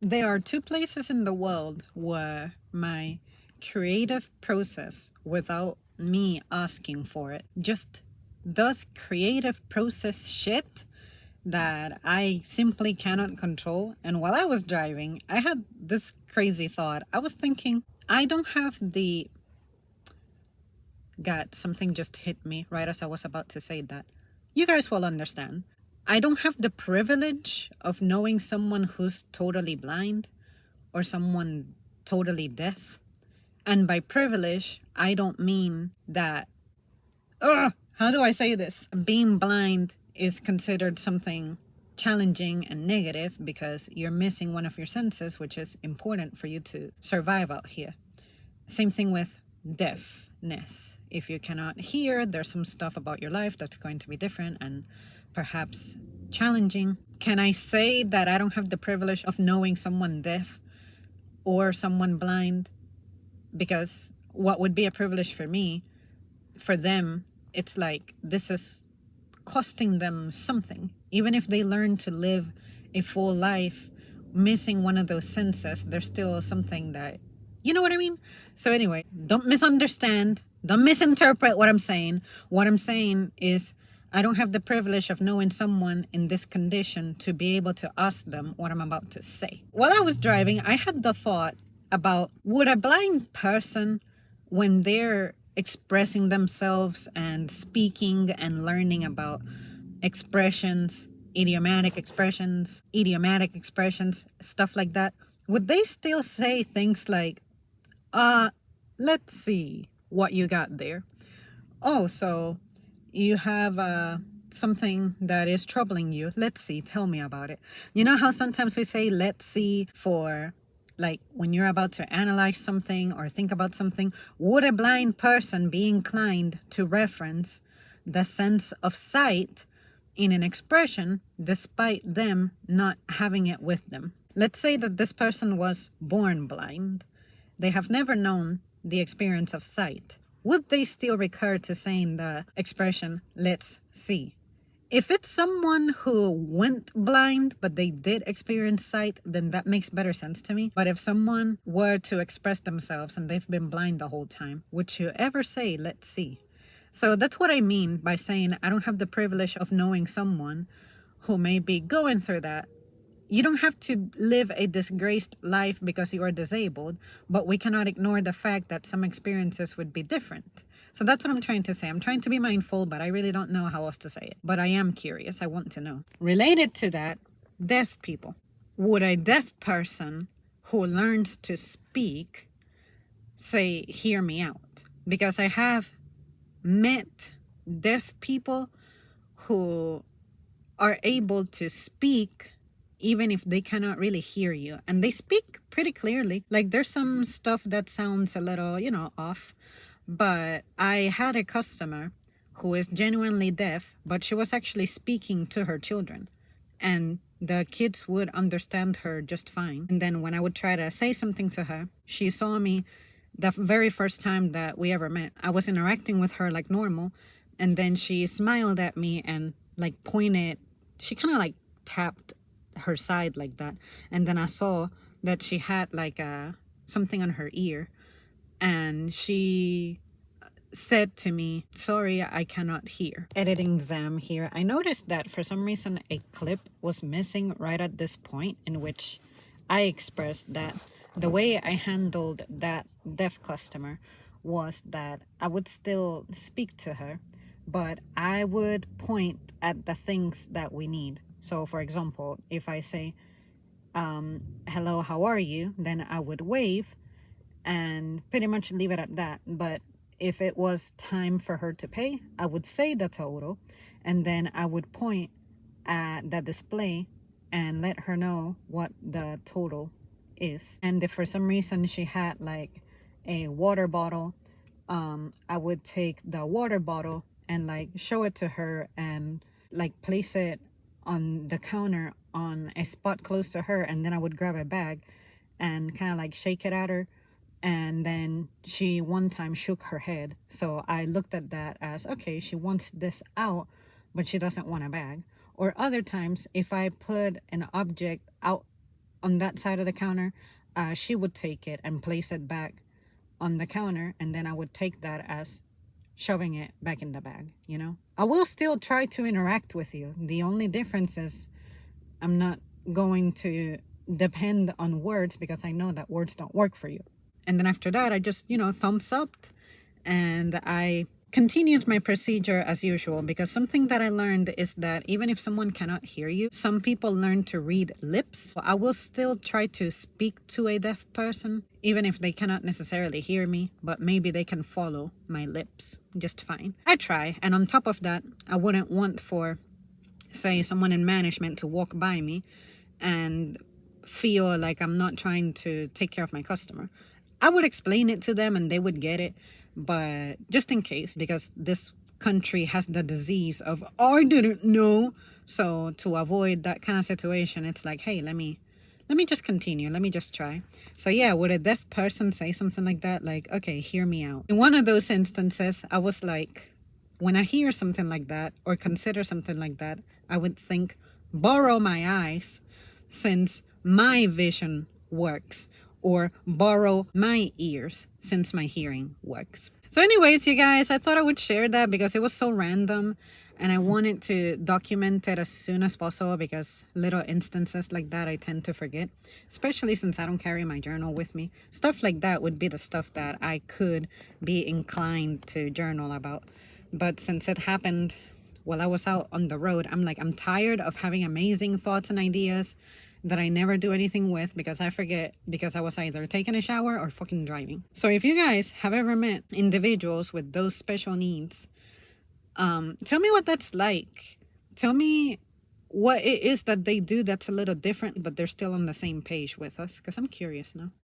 There are two places in the world where my creative process, without me asking for it, just does creative process shit that I simply cannot control. And while I was driving, I had this crazy thought. I was thinking, I don't have the. God, something just hit me right as I was about to say that. You guys will understand. I don't have the privilege of knowing someone who's totally blind or someone totally deaf. And by privilege, I don't mean that, how do I say this? Being blind is considered something challenging and negative because you're missing one of your senses, which is important for you to survive out here. Same thing with deafness. If you cannot hear, there's some stuff about your life that's going to be different and perhaps challenging. Can I say that I don't have the privilege of knowing someone deaf or someone blind? Because what would be a privilege for me, for them, it's like this is costing them something. Even if they learn to live a full life, missing one of those senses, there's still something that, you know what I mean? So, anyway, don't misunderstand, don't misinterpret what I'm saying. What I'm saying is, I don't have the privilege of knowing someone in this condition to be able to ask them what I'm about to say. While I was driving, I had the thought about, would a blind person, when they're expressing themselves and speaking and learning about expressions, idiomatic expressions, stuff like that, would they still say things like, uh, let's see what you got there? Oh, so you have something that is troubling you. Let's see, tell me about it. You know how sometimes we say, let's see, for like when you're about to analyze something or think about something? Would a blind person be inclined to reference the sense of sight in an expression despite them not having it with them? Let's say that this person was born blind. They have never known the experience of sight. Would they still recur to saying the expression, let's see? If it's someone who went blind but they did experience sight, then that makes better sense to me. But if someone were to express themselves and they've been blind the whole time, would you ever say, let's see? So that's what I mean by saying I don't have the privilege of knowing someone who may be going through that. You don't have to live a disgraced life because you are disabled, but we cannot ignore the fact that some experiences would be different. So that's what I'm trying to say. I'm trying to be mindful, but I really don't know how else to say it. But I am curious. I want to know. Related to that, deaf people. Would a deaf person who learns to speak say, hear me out? Because I have met deaf people who are able to speak even if they cannot really hear you, and they speak pretty clearly. Like there's some stuff that sounds a little, off, but I had a customer who is genuinely deaf, but she was actually speaking to her children, and the kids would understand her just fine. And then when I would try to say something to her, she saw me the very first time that we ever met. I was interacting with her like normal, and then she smiled at me and like pointed. She kind of like tapped her side like that, and then I saw that she had like something on her ear, and she said to me, sorry, I cannot hear. Editing Zam here. I noticed that for some reason a clip was missing right at this point in which I expressed that the way I handled that deaf customer was that I would still speak to her, but I would point at the things that we need. So for example, if I say, hello, how are you? Then I would wave and pretty much leave it at that. But if it was time for her to pay, I would say the total, and then I would point at the display and let her know what the total is. And if for some reason she had like a water bottle, I would take the water bottle and like show it to her and like place it on the counter on a spot close to her, and then I would grab a bag and kind of like shake it at her. And then she one time shook her head, so I looked at that as, okay, she wants this out but she doesn't want a bag. Or other times, if I put an object out on that side of the counter, she would take it and place it back on the counter, and then I would take that as shoving it back in the bag, you know? I will still try to interact with you. The only difference is I'm not going to depend on words, because I know that words don't work for you. And then after that, I just, thumbs up, and I continued my procedure as usual, because something that I learned is that even if someone cannot hear you, some people learn to read lips. I will still try to speak to a deaf person, even if they cannot necessarily hear me, but maybe they can follow my lips just fine. I try. And on top of that, I wouldn't want for, say, someone in management to walk by me and feel like I'm not trying to take care of my customer. I would explain it to them and they would get it, but just in case, because this country has the disease of, oh, I didn't know. So to avoid that kind of situation, it's like, hey, let me just continue. Let me just try. So yeah, would a deaf person say something like that? Like, okay, hear me out. In one of those instances, I was like, when I hear something like that or consider something like that, I would think, borrow my eyes since my vision works, or borrow my ears since my hearing works. So anyways, you guys, I thought I would share that because it was so random and I wanted to document it as soon as possible, because little instances like that I tend to forget, especially since I don't carry my journal with me. Stuff like that would be the stuff that I could be inclined to journal about. But since it happened while I was out on the road, I'm tired of having amazing thoughts and ideas that I never do anything with because I forget, because I was either taking a shower or fucking driving. So if you guys have ever met individuals with those special needs, tell me what that's like. Tell me what it is that they do that's a little different, but they're still on the same page with us, because I'm curious now.